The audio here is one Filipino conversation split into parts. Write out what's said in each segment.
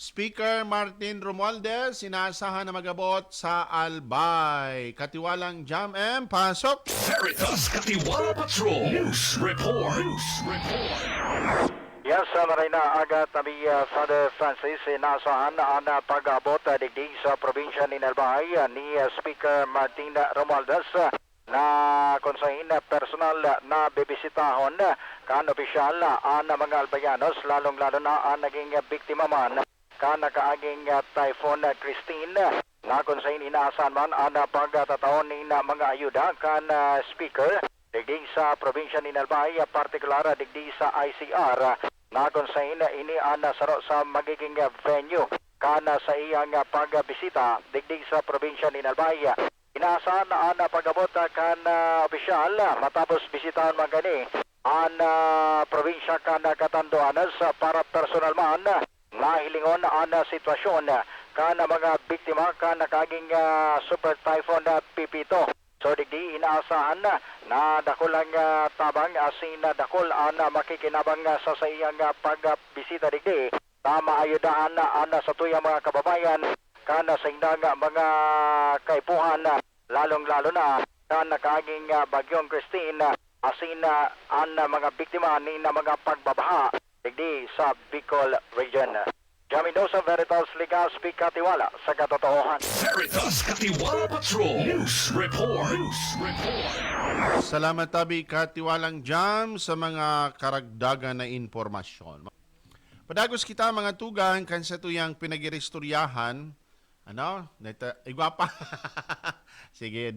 Speaker Martin Romualdez, inaasahan na magabot sa Albay. Katiwalang Jam M, pasok! Veritas Katiwala Patrol News Report. Yes, Marina Aga tabi Father Francis inaasahan ang pag-abot digdig sa probinsya ni Albay ni Speaker Martin Romualdez na konsahin personal na bibisitahon kan opisyal ang mga Albayanos, lalong-lalo na ang naging biktima man kan nakaaging Typhoon Christine na konsahin inaasahan man ang pagtataon ni mga ayuda kan Speaker digdig sa probinsya ni Albay, partikular digdig sa ICR na konsahin ini ang saro sa magiging venue kana sa iyang pagbisita digdig sa probinsya ni Albay. Inaasahan na ang pag-abot kan opisyal matapos bisitahan man gani ang probinsya kan Catanduanes para personal man na hilingon ang sitwasyon kan mga biktima kan nakaging Super Typhoon Pipito. So digdi inaasahan na dakulang tabang asin dakol ang makikinabang sa iyang pagbisita digdi na maayudahan ang sa tuyang mga kababayan kana sa indang mga kaipuhan, lalong-lalo na kan nakaaging bagyong Christine asin ang mga biktima ni mga pagbabaha digdi sa Bicol Region. Jaminosa Veritas Ligaspi Katiwala sa katotohanan. Veritas Katiwala Patrol News Report. Salamat tabi Katiwalang Jam sa mga karagdagan na informasyon. Padagos kita mga tugang kan sa tuyang pinagiristoryahan. Ano? Igwapa. Sige,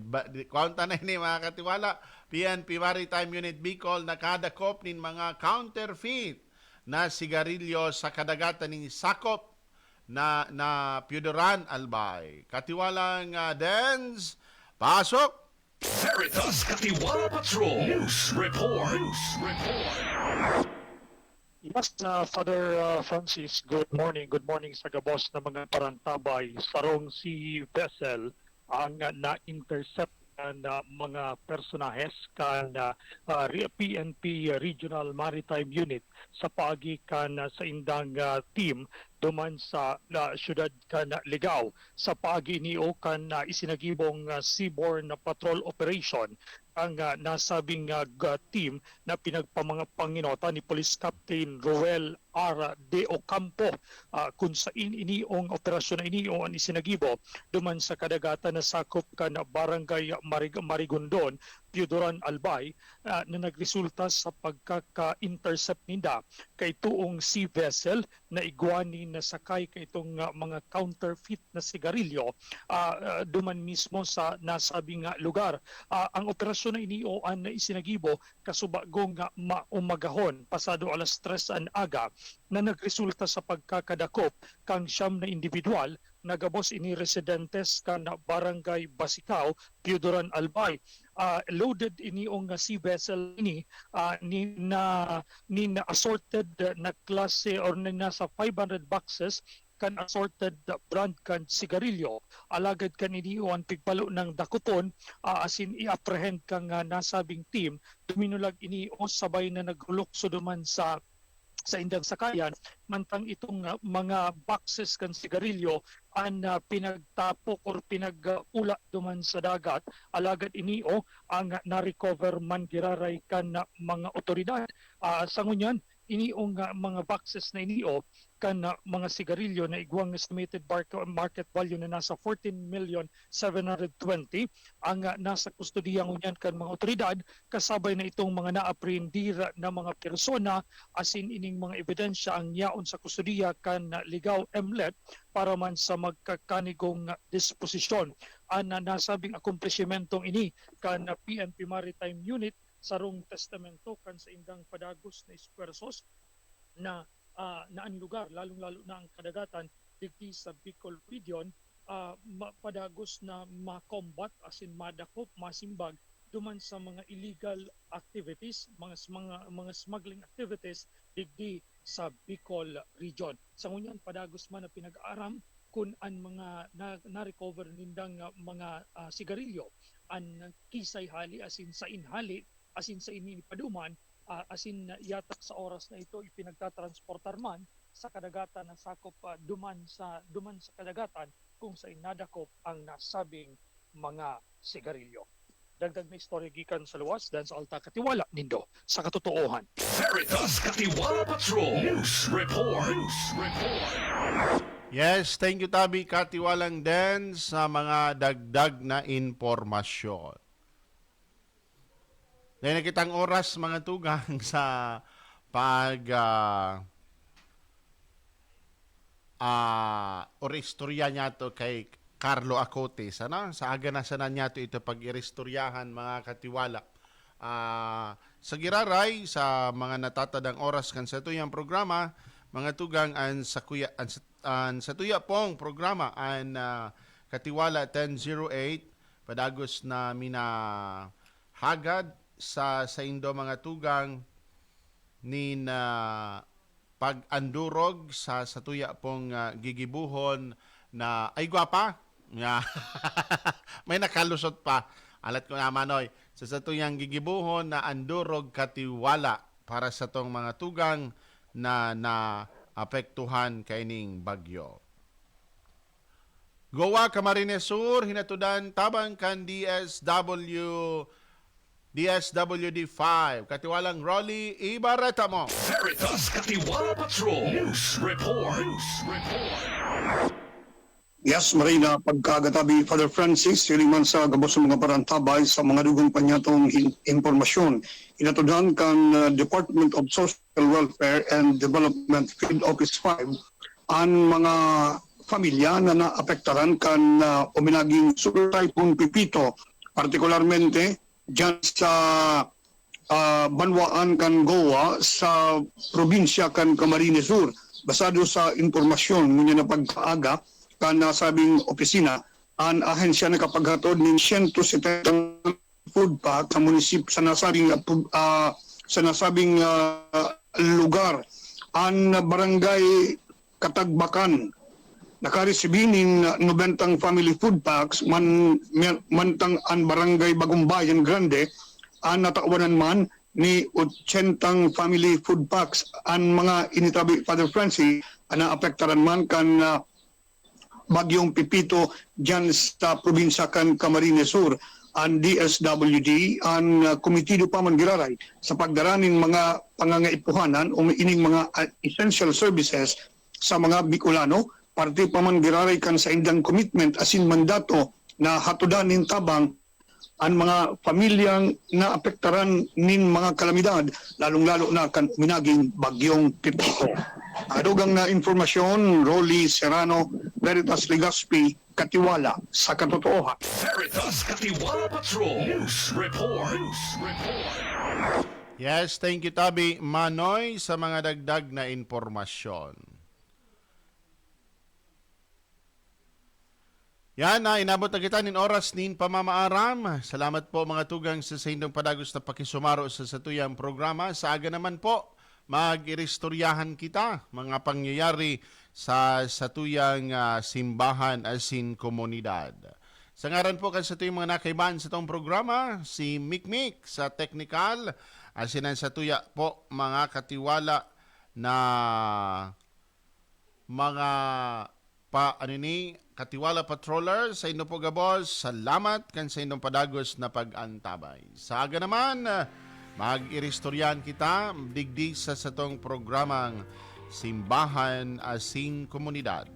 kaunta na ini mga katiwala. PNP Maritime Unit Bicol nakadakop nin mga counterfeit na sigarilyo sa kadagatan ni sakop na Piodoran Albay. Katiwalang Dens, pasok! Veritas Katiwala Patrol News Report. Yes, Father Francis, good morning. Good morning sa gabos na mga parantabay. Sarong si vessel ang na-intercept na mga personahes kan PNP Regional Maritime Unit sa paagi kan sa indang team duman sa syudad kan Ligao sa paagi ni kan isinagibong seaborne patrol operation ang nasabing team na pinagpamangapanginota ni Police Captain Roel R. De Ocampo kung sa iniong operasyon na iniong isinagibo duman sa kadagatan na sakop kan barangay Marigondon, Piodoran Albay na nagresulta sa pagkaka-intercept ninda kay tuong sea vessel na igwani na sakay kay itong mga counterfeit na sigarilyo duman mismo sa nasabing lugar. Ang operasyon na inioan na isinagibo kasubagong maumagahon pasado alas 3 an aga na nagresulta sa pagkakadakop kang siyam na individual nagabos ini residentes kan barangay Basicao, Piodoran Albay. Loaded iniong sea vessel ini ni na assorted na klase or na nasa 500 boxes kan assorted brand kan sigarilyo. Alagad kan iniuan pigpalo ng dakuton asin i-apprehend kang nasabing team duminulag inio sabay na naglukso duman sa indang sakayan mantang itong mga boxes kan sigarilyo ang pinagtapok or pinag-ula duman sa dagat. Alagad inio ang na-recover man giraray kan mga otoridad. Sa ngunyan iniong mga boxes na inio kan mga sigarilyo na igwang estimated market value na nasa 14,720,000 ang nasa kustodiya ngunyan kan mga otoridad kasabay na itong mga naaprehender na mga persona asin ining mga ebidensya ang yaon sa kustodiya kan Ligao MLET para man sa magkakanigong disposisyon. Ang nasabing akomplisimentong ini kan PNP Maritime Unit sarong testamento kan sa indang padagos na esfuerzos na naan lugar, lalong-lalo na ang kadagatan digdi sa Bicol Region, padagos na makombat asin madakop, masimbag duman sa mga illegal activities, mga smuggling activities digdi sa Bicol Region. Sa ngunyan padagos man na pinag-aram kung ang mga na-recover nindang mga sigarilyo ang kisay hali asin sa inhali asin sa inipaduman asin yatak sa oras na ito ipinagtatransportar man sa kadagatan na sakop duman sa kadagatan kung sa inadakop ang nasabing mga sigarilyo. Dagdag na istorya gikan sa luwas dahil sa alta katiwala nindo sa katotoohan. Veritas Katiwala Patrol News Report. News Report. Yes, thank you Tabi Katiwalang Den sa mga dagdag na impormasyon. Dahil nakitang oras mga tugang sa pag oristorya niya to kay Carlo Acotes. Ano? Sa aga na sana niya to ito pag-iristoryahan mga katiwala. Sa giraray, sa mga natatadang oras kan sa tuyang programa, mga tugang an sa tuya pong programa an Katiwala 1008 padagos na minahagad sa indo mga tugang ni na pag-andurog sa tuya pong gigibuhon na ay gwapa nga may nakalusot pa alat ko naman oy sa tuyang gigibuhon na andurog katiwala para sa tong mga tugang na apektuhan kaining bagyo. Goa Camarines Sur hinatudan tabang kan DSWD5 katiwalang Rolly Ibarreta mo. Veritas Katiwala Patrol News Report. News Report. Yes, Marina, pagkagatabi Father Francis, siling man sa gabos sa mga parantabay sa mga dugong panyatong impormasyon. Inatudan kan Department of Social Welfare and Development Field Office 5 ang mga pamilya na naapektaran kan uminaging Super Typhoon Pipito, partikularmente dyan sa Banwaan kan Goa sa probinsya kan Camarines Sur. Basado sa impormasyon ngunit na pagkaaga, kan nasabing opisina, ang ahensya na kapaghatod ng 170 food pack sa munisip sa nasabing lugar. Ang barangay Katagbakan nakaresibi ng 90 family food packs mantang ang barangay Bagumbayan Grande ang natawanan man ni 80 family food packs ang mga initabi Father Francis na apektaran man kan bagyong Pipito dyan sa probinsya kan Camarines Sur. Ang DSWD ang komitido pa man giraray sa pagdaraning mga pangangaipuhanan o ining mga essential services sa mga Bicolano, parte pa man giraray kan sa indang commitment asin mandato na hatudanin tabang ang mga pamilyang naapektaran nin mga kalamidad, lalong-lalo na kan uminaging bagyong Pipito. Adugang na informasyon, Rolly Serrano, Veritas Legazpi, Katiwala sa katotoohan. Veritas Katiwala Patrol News Report. News Report. Yes, thank you Tabi Manoy sa mga dagdag na impormasyon. Yan na, inabot na kita nin oras nin pamamaaram. Salamat po mga tugang sa indong padagos na pakisumaro sa satuyang programa. Sa aga naman po, mag-iristoryahan kita mga pangyayari sa satuyang simbahan asin komunidad. Sa ngaran po kan sa tuyang mga nakaibahan sa itong programa, si Mikmik sa technical, asin ang satuya po mga katiwala na mga Katiwala Patroller sa inyong po gabos. Salamat kan sa inyong padagos na pag-antabay. Sa aga naman, mag-iristoryahan kita digdig sa satong programang Simbahan asin Komunidad.